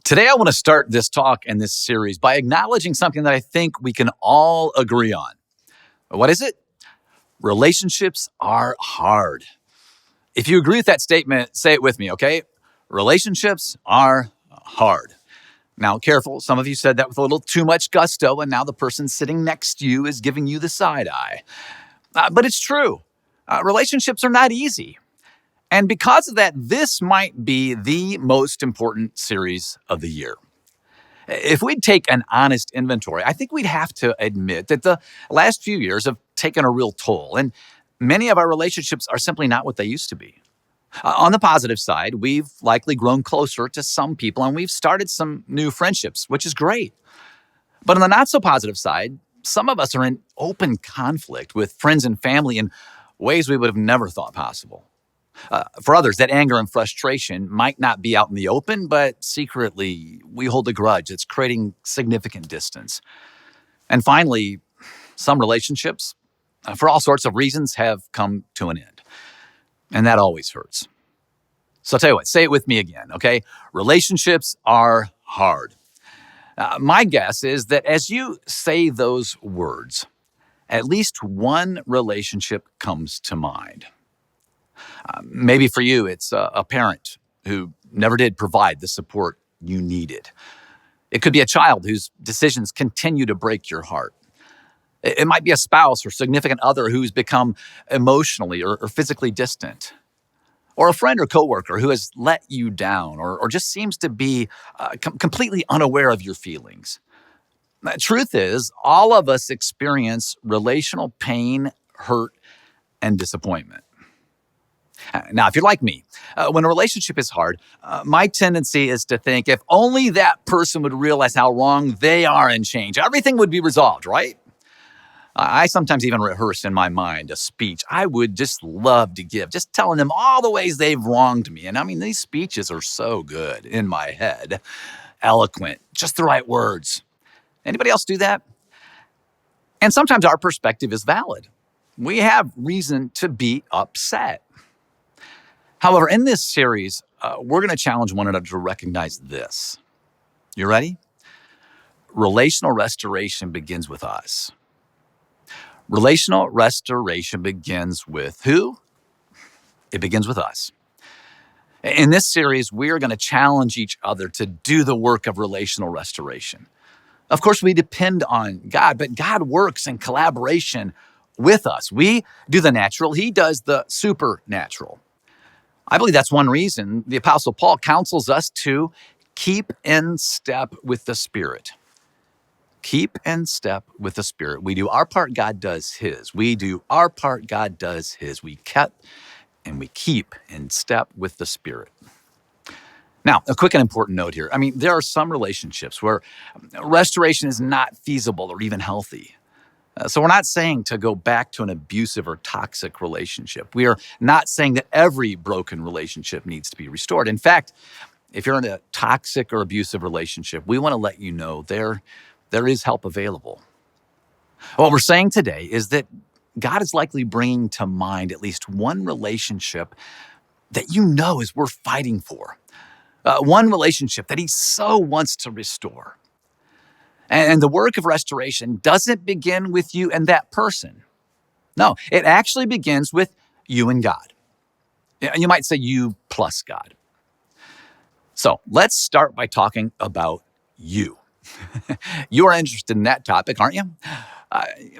Today, I want to start this talk and this series by acknowledging something that I think we can all agree on. What is it? Relationships are hard. If you agree with that statement, say it with me, okay? Relationships are hard. Now, careful, some of you said that with a little too much gusto, and now the person sitting next to you is giving you the side eye. But it's true. Relationships are not easy. And because of that, this might be the most important series of the year. If we'd take an honest inventory, I think we'd have to admit that the last few years have taken a real toll, and many of our relationships are simply not what they used to be. On the positive side, we've likely grown closer to some people, and we've started some new friendships, which is great. But on the not so positive side, some of us are in open conflict with friends and family in ways we would have never thought possible. For others, that anger and frustration might not be out in the open, but secretly, we hold a grudge that's creating significant distance. And finally, some relationships, for all sorts of reasons, have come to an end. And that always hurts. So I'll tell you what, say it with me again, okay? Relationships are hard. My guess is that as you say those words, at least one relationship comes to mind. Maybe for you, it's a parent who never did provide the support you needed. It could be a child whose decisions continue to break your heart. It might be a spouse or significant other who's become emotionally or physically distant. Or a friend or coworker who has let you down or just seems to be completely unaware of your feelings. The truth is, all of us experience relational pain, hurt, and disappointment. Now, if you're like me, when a relationship is hard, my tendency is to think if only that person would realize how wrong they are and change, everything would be resolved, right? I sometimes even rehearse in my mind a speech I would just love to give, just telling them all the ways they've wronged me. And I mean, these speeches are so good in my head, eloquent, just the right words. Anybody else do that? And sometimes our perspective is valid. We have reason to be upset. However, in this series, we're going to challenge one another to recognize this. You ready? Relational restoration begins with us. Relational restoration begins with who? It begins with us. In this series, we are going to challenge each other to do the work of relational restoration. Of course, we depend on God, but God works in collaboration with us. We do the natural, He does the supernatural. I believe that's one reason the Apostle Paul counsels us to keep in step with the Spirit. Keep in step with the Spirit. We do our part, God does His. We do our part, God does His. We kept and we keep in step with the Spirit. Now, a quick and important note here. I mean, there are some relationships where restoration is not feasible or even healthy. So we're not saying to go back to an abusive or toxic relationship. We are not saying that every broken relationship needs to be restored. In fact, if you're in a toxic or abusive relationship, we want to let you know there is help available. What we're saying today is that God is likely bringing to mind at least one relationship that you know is worth fighting for. One relationship that He so wants to restore. And the work of restoration doesn't begin with you and that person. No, it actually begins with you and God. You might say you plus God. So let's start by talking about you. You are interested in that topic, aren't you?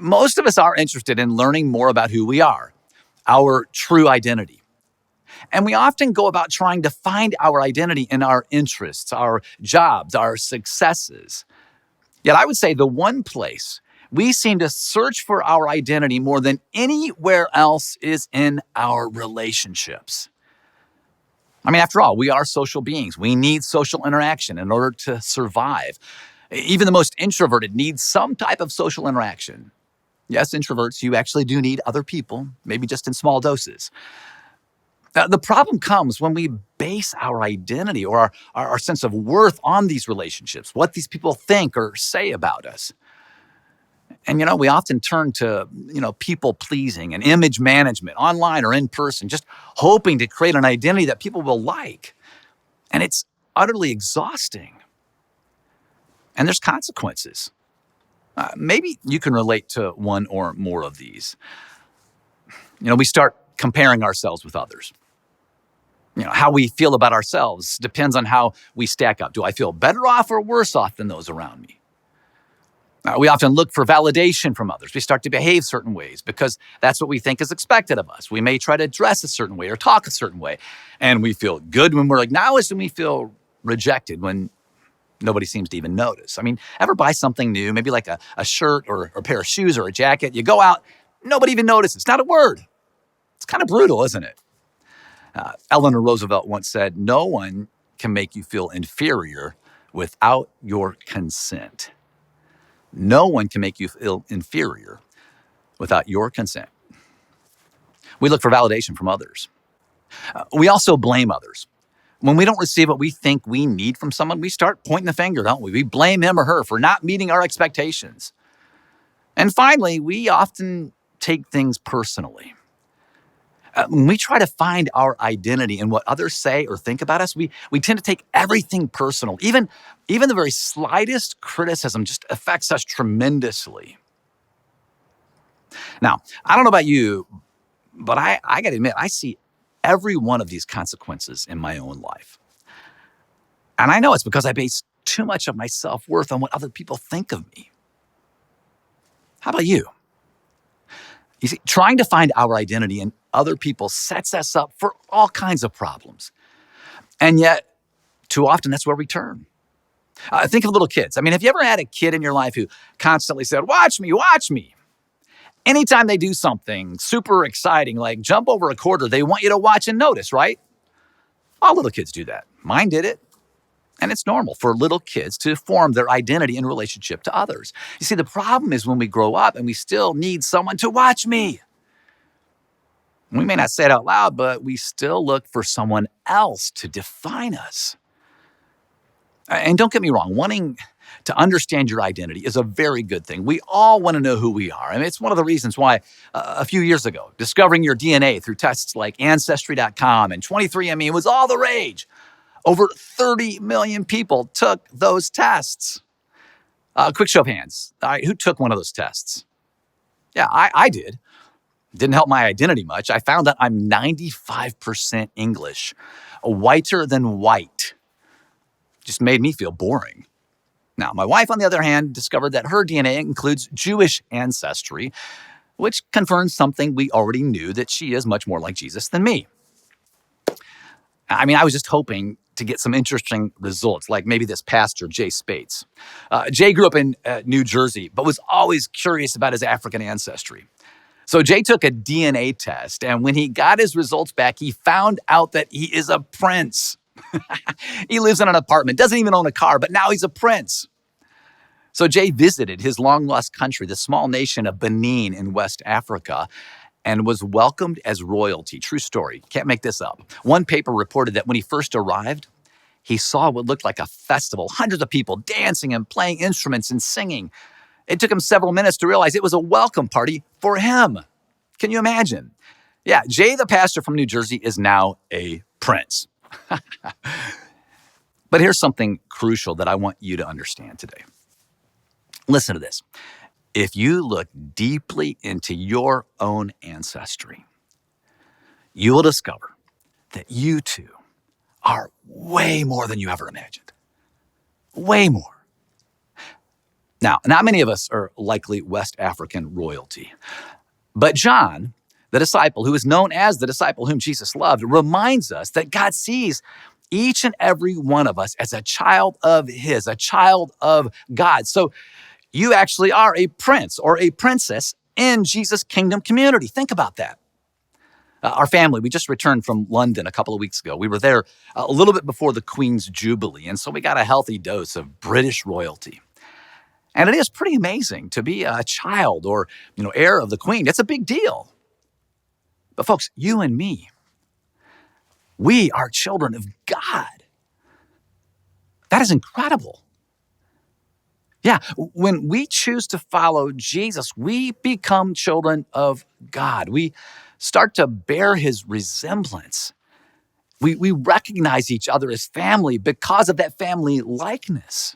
Most of us are interested in learning more about who we are, our true identity. And we often go about trying to find our identity in our interests, our jobs, our successes. Yet I would say the one place we seem to search for our identity more than anywhere else is in our relationships. I mean, after all, we are social beings. We need social interaction in order to survive. Even the most introverted needs some type of social interaction. Yes, introverts, you actually do need other people, maybe just in small doses. The problem comes when we base our identity or our sense of worth on these relationships, what these people think or say about us. And, we often turn to, people pleasing and image management online or in person, just hoping to create an identity that people will like. And it's utterly exhausting. and there's consequences. Maybe you can relate to one or more of these. We start comparing ourselves with others. How we feel about ourselves depends on how we stack up. Do I feel better off or worse off than those around me? We often look for validation from others. We start to behave certain ways because that's what we think is expected of us. We may try to dress a certain way or talk a certain way, and we feel good when we're acknowledged, and we feel rejected when nobody seems to even notice. Ever buy something new, maybe like a shirt or a pair of shoes or a jacket? You go out, nobody even notices, not a word. It's kind of brutal, isn't it? Eleanor Roosevelt once said, "No one can make you feel inferior without your consent." No one can make you feel inferior without your consent. We look for validation from others. We also blame others. When we don't receive what we think we need from someone, we start pointing the finger, don't we? We blame him or her for not meeting our expectations. And finally, we often take things personally. When we try to find our identity in what others say or think about us, we tend to take everything personal. Even the very slightest criticism just affects us tremendously. Now, I don't know about you, but I got to admit, I see every one of these consequences in my own life. And I know it's because I base too much of my self-worth on what other people think of me. How about you? You see, trying to find our identity in other people sets us up for all kinds of problems. And yet, too often, that's where we turn. Think of little kids. Have you ever had a kid in your life who constantly said, "Watch me, watch me"? Anytime they do something super exciting, like jump over a quarter, they want you to watch and notice, right? All little kids do that. Mine did it. And it's normal for little kids to form their identity in relationship to others. You see, the problem is when we grow up and we still need someone to watch me. We may not say it out loud, but we still look for someone else to define us. And don't get me wrong, wanting to understand your identity is a very good thing. We all want to know who we are. It's one of the reasons why a few years ago, discovering your DNA through tests like Ancestry.com and 23andMe was all the rage. Over 30 million people took those tests. Quick show of hands. All right, who took one of those tests? Yeah, I did. Didn't help my identity much. I found that I'm 95% English, whiter than white. Just made me feel boring. Now, my wife, on the other hand, discovered that her DNA includes Jewish ancestry, which confirms something we already knew, that she is much more like Jesus than me. I was just hoping to get some interesting results, like maybe this pastor, Jay Spates. Jay grew up in New Jersey, but was always curious about his African ancestry. So Jay took a DNA test, and when he got his results back, he found out that he is a prince. He lives in an apartment, doesn't even own a car, but now he's a prince. So Jay visited his long-lost country, the small nation of Benin in West Africa, and was welcomed as royalty. True story. Can't make this up. One paper reported that when he first arrived, he saw what looked like a festival, hundreds of people dancing and playing instruments and singing. It took him several minutes to realize it was a welcome party for him. Can you imagine? Yeah, Jay, the pastor from New Jersey, is now a prince. But here's something crucial that I want you to understand today. Listen to this. If you look deeply into your own ancestry, you will discover that you too are way more than you ever imagined. Way more. Now, not many of us are likely West African royalty, but John, the disciple who is known as the disciple whom Jesus loved, reminds us that God sees each and every one of us as a child of his, a child of God. So you actually are a prince or a princess in Jesus' kingdom community. Think about that. Our family, we just returned from London a couple of weeks ago. We were there a little bit before the Queen's Jubilee, and so we got a healthy dose of British royalty. And it is pretty amazing to be a child or, heir of the Queen. It's a big deal. But folks, you and me, we are children of God. That is incredible. Yeah, when we choose to follow Jesus, we become children of God. We start to bear his resemblance. We recognize each other as family because of that family likeness.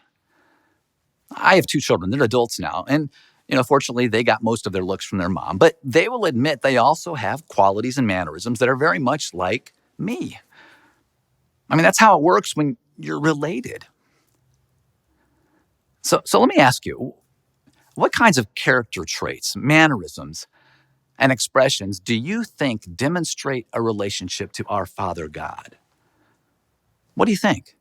I have two children. They're adults now. And, fortunately, they got most of their looks from their mom. But they will admit they also have qualities and mannerisms that are very much like me. I mean, that's how it works when you're related. So let me ask you, what kinds of character traits, mannerisms, and expressions do you think demonstrate a relationship to our Father God? What do you think?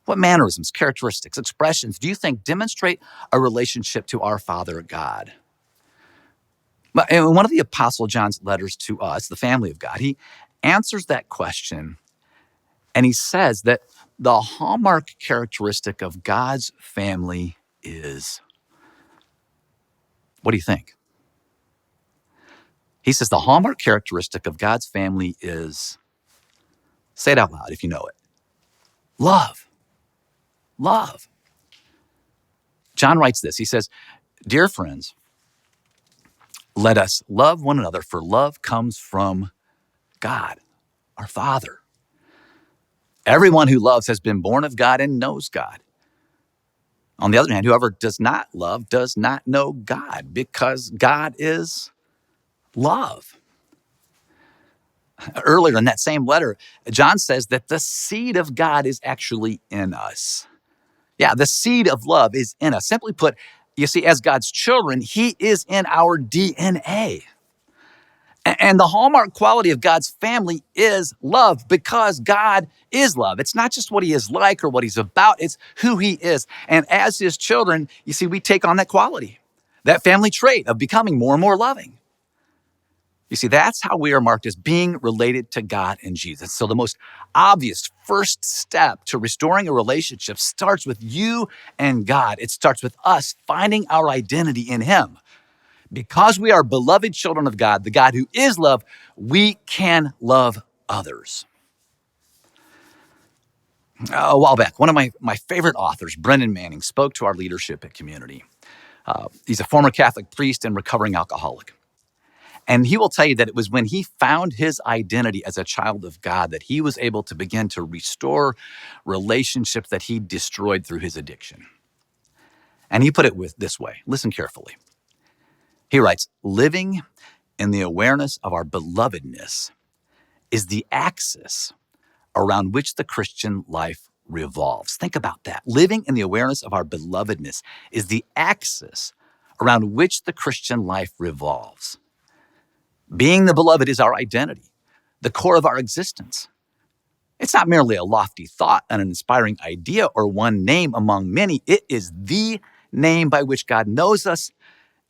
What mannerisms, characteristics, expressions do you think demonstrate a relationship to our Father God? But in one of the Apostle John's letters to us, the family of God, he answers that question and he says that the hallmark characteristic of God's family is, what do you think? He says the hallmark characteristic of God's family is, say it out loud if you know it, love. Love. John writes this. He says, "Dear friends, let us love one another, for love comes from God, our Father. Everyone who loves has been born of God and knows God. On the other hand, whoever does not love does not know God, because God is love." Earlier in that same letter, John says that the seed of God is actually in us. Yeah, the seed of love is in us. Simply put, you see, as God's children, He is in our DNA. And the hallmark quality of God's family is love, because God is love. It's not just what He is like or what He's about, it's who He is. And as His children, you see, we take on that quality, that family trait of becoming more and more loving. You see, that's how we are marked as being related to God and Jesus. So the most obvious first step to restoring a relationship starts with you and God. It starts with us finding our identity in Him. Because we are beloved children of God, the God who is love, we can love others. A while back, one of my favorite authors, Brendan Manning, spoke to our leadership at Community. He's a former Catholic priest and recovering alcoholic. And he will tell you that it was when he found his identity as a child of God that he was able to begin to restore relationships that he destroyed through his addiction. And he put it this way. Listen carefully. He writes, "Living in the awareness of our belovedness is the axis around which the Christian life revolves." Think about that. Living in the awareness of our belovedness is the axis around which the Christian life revolves. Being the beloved is our identity, the core of our existence. It's not merely a lofty thought, an inspiring idea, or one name among many. It is the name by which God knows us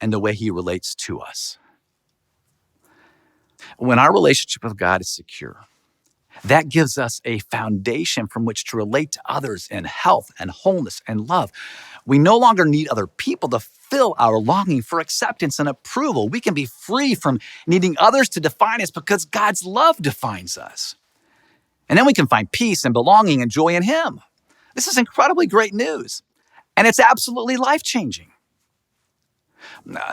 and the way He relates to us. When our relationship with God is secure, that gives us a foundation from which to relate to others in health and wholeness and love. We no longer need other people to fill our longing for acceptance and approval. We can be free from needing others to define us because God's love defines us. And then we can find peace and belonging and joy in Him. This is incredibly great news, and it's absolutely life-changing.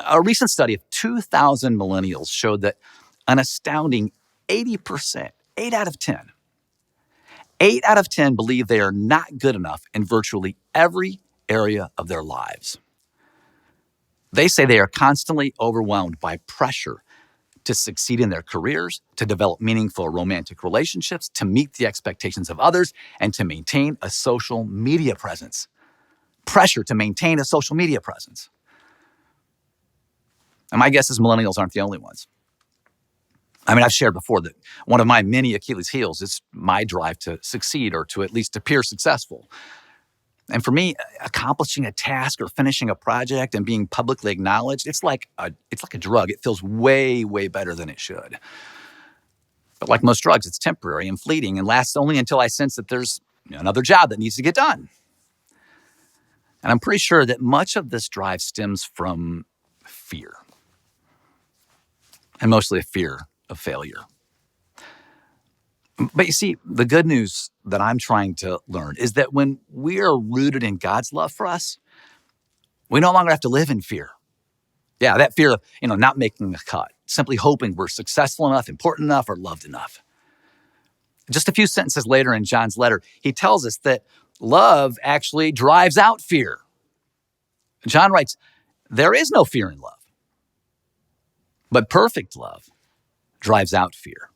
A recent study of 2,000 millennials showed that an astounding 80%, 8 out of 10, 8 out of 10 believe they are not good enough in virtually every area of their lives. They say they are constantly overwhelmed by pressure to succeed in their careers, to develop meaningful romantic relationships, to meet the expectations of others, and to maintain a social media presence. Pressure to maintain a social media presence. And my guess is millennials aren't the only ones. I mean, I've shared before that one of my many Achilles heels is my drive to succeed or to at least appear successful. And for me, accomplishing a task or finishing a project and being publicly acknowledged, it's like a drug. It feels way, way better than it should. But like most drugs, it's temporary and fleeting and lasts only until I sense that there's another job that needs to get done. And I'm pretty sure that much of this drive stems from fear. And mostly a fear of failure. But you see, the good news that I'm trying to learn is that when we are rooted in God's love for us, we no longer have to live in fear. Yeah, that fear of, not making the cut, simply hoping we're successful enough, important enough, or loved enough. Just a few sentences later in John's letter, he tells us that love actually drives out fear. John writes, there is no fear in love, but perfect love drives out fear,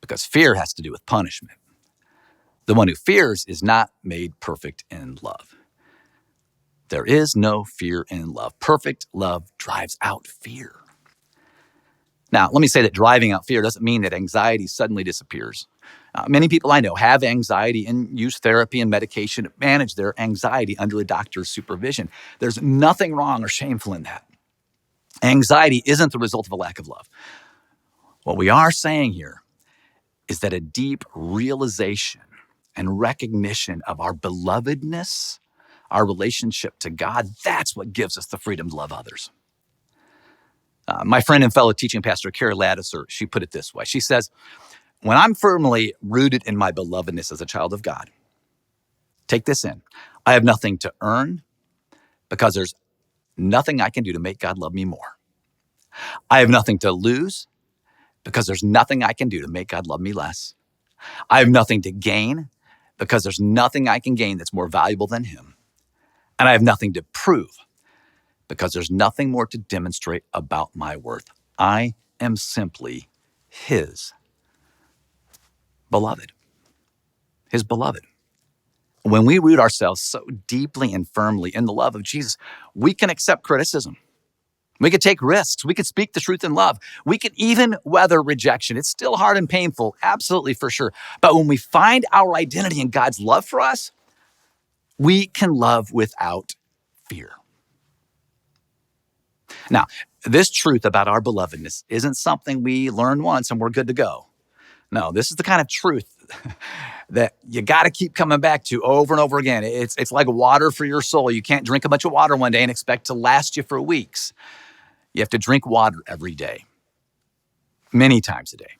because fear has to do with punishment. The one who fears is not made perfect in love. There is no fear in love. Perfect love drives out fear. Now, let me say that driving out fear doesn't mean that anxiety suddenly disappears. Many people I know have anxiety and use therapy and medication to manage their anxiety under a doctor's supervision. There's nothing wrong or shameful in that. Anxiety isn't the result of a lack of love. What we are saying here is that a deep realization and recognition of our belovedness, our relationship to God, that's what gives us the freedom to love others. My friend and fellow teaching pastor, Carrie Laddiser, she put it this way. She says, when I'm firmly rooted in my belovedness as a child of God, take this in, I have nothing to earn because there's nothing I can do to make God love me more. I have nothing to lose because there's nothing I can do to make God love me less. I have nothing to gain because there's nothing I can gain that's more valuable than Him. And I have nothing to prove because there's nothing more to demonstrate about my worth. I am simply His beloved. His beloved. When we root ourselves so deeply and firmly in the love of Jesus, we can accept criticism. We could take risks. We could speak the truth in love. We could even weather rejection. It's still hard and painful, absolutely, for sure. But when we find our identity in God's love for us, we can love without fear. Now, this truth about our belovedness isn't something we learn once and we're good to go. No, this is the kind of truth that you got to keep coming back to over and over again. It's like water for your soul. You can't drink a bunch of water one day and expect to last you for weeks. You have to drink water every day, many times a day.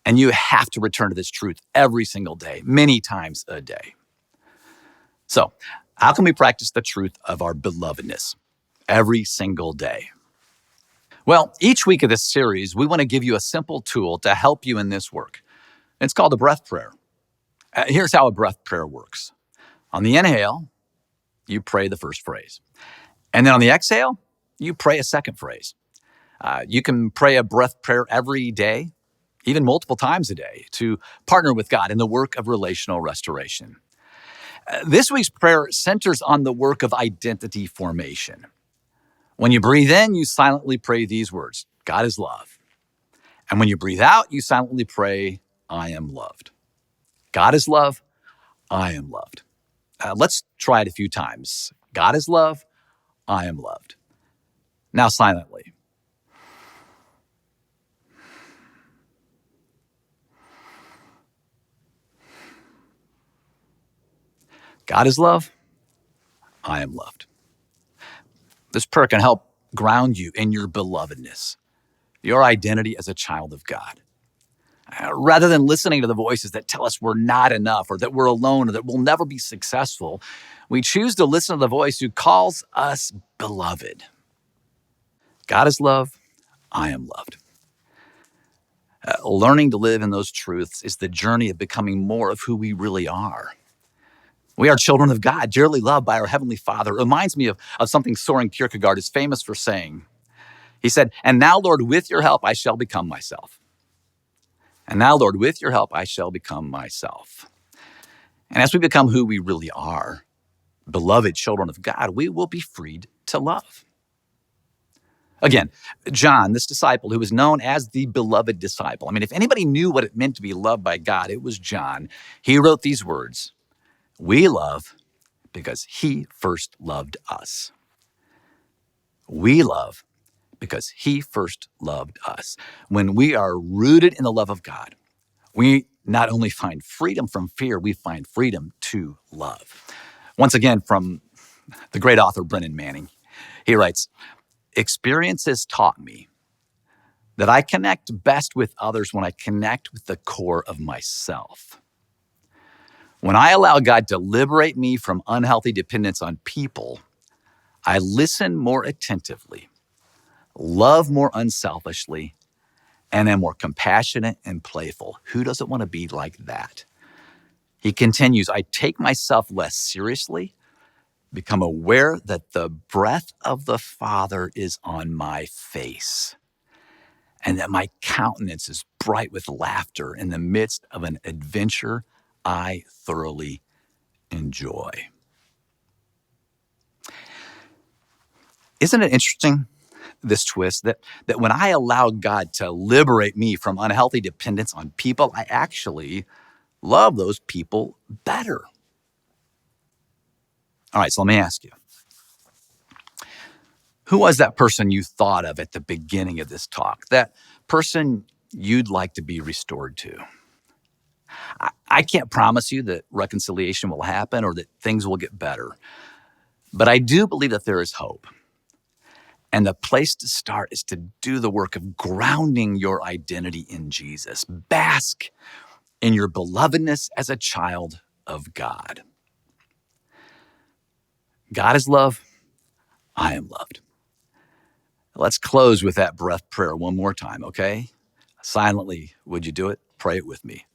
And you have to return to this truth every single day, many times a day. So, how can we practice the truth of our belovedness every single day? Well, each week of this series, we want to give you a simple tool to help you in this work. It's called a breath prayer. Here's how a breath prayer works. On the inhale, you pray the first phrase. And then on the exhale, you pray a second phrase. You can pray a breath prayer every day, even multiple times a day, to partner with God in the work of relational restoration. This week's prayer centers on the work of identity formation. When you breathe in, you silently pray these words, God is love. And when you breathe out, you silently pray, I am loved. God is love, I am loved. Let's try it a few times. God is love, I am loved. Now silently. God is love, I am loved. This prayer can help ground you in your belovedness, your identity as a child of God. Rather than listening to the voices that tell us we're not enough or that we're alone or that we'll never be successful, we choose to listen to the voice who calls us beloved. God is love, I am loved. Learning to live in those truths is the journey of becoming more of who we really are. We are children of God, dearly loved by our Heavenly Father. It reminds me of something Soren Kierkegaard is famous for saying. He said, and now, Lord, with your help, I shall become myself. And now, Lord, with your help, I shall become myself. And as we become who we really are, beloved children of God, we will be freed to love. Again, John, this disciple who was known as the beloved disciple. I mean, if anybody knew what it meant to be loved by God, it was John. He wrote these words, we love because He first loved us. We love because He first loved us. When we are rooted in the love of God, we not only find freedom from fear, we find freedom to love. Once again, from the great author Brennan Manning, he writes, experience has taught me that I connect best with others when I connect with the core of myself. When I allow God to liberate me from unhealthy dependence on people, I listen more attentively, love more unselfishly, and am more compassionate and playful. Who doesn't want to be like that? He continues, I take myself less seriously become aware that the breath of the Father is on my face and that my countenance is bright with laughter in the midst of an adventure I thoroughly enjoy. Isn't it interesting, this twist, that when I allow God to liberate me from unhealthy dependence on people, I actually love those people better? All right, so let me ask you, who was that person you thought of at the beginning of this talk? That person you'd like to be restored to? I can't promise you that reconciliation will happen or that things will get better, but I do believe that there is hope. And the place to start is to do the work of grounding your identity in Jesus. Bask in your belovedness as a child of God. God is love. I am loved. Let's close with that breath prayer one more time, okay? Silently, would you do it? Pray it with me.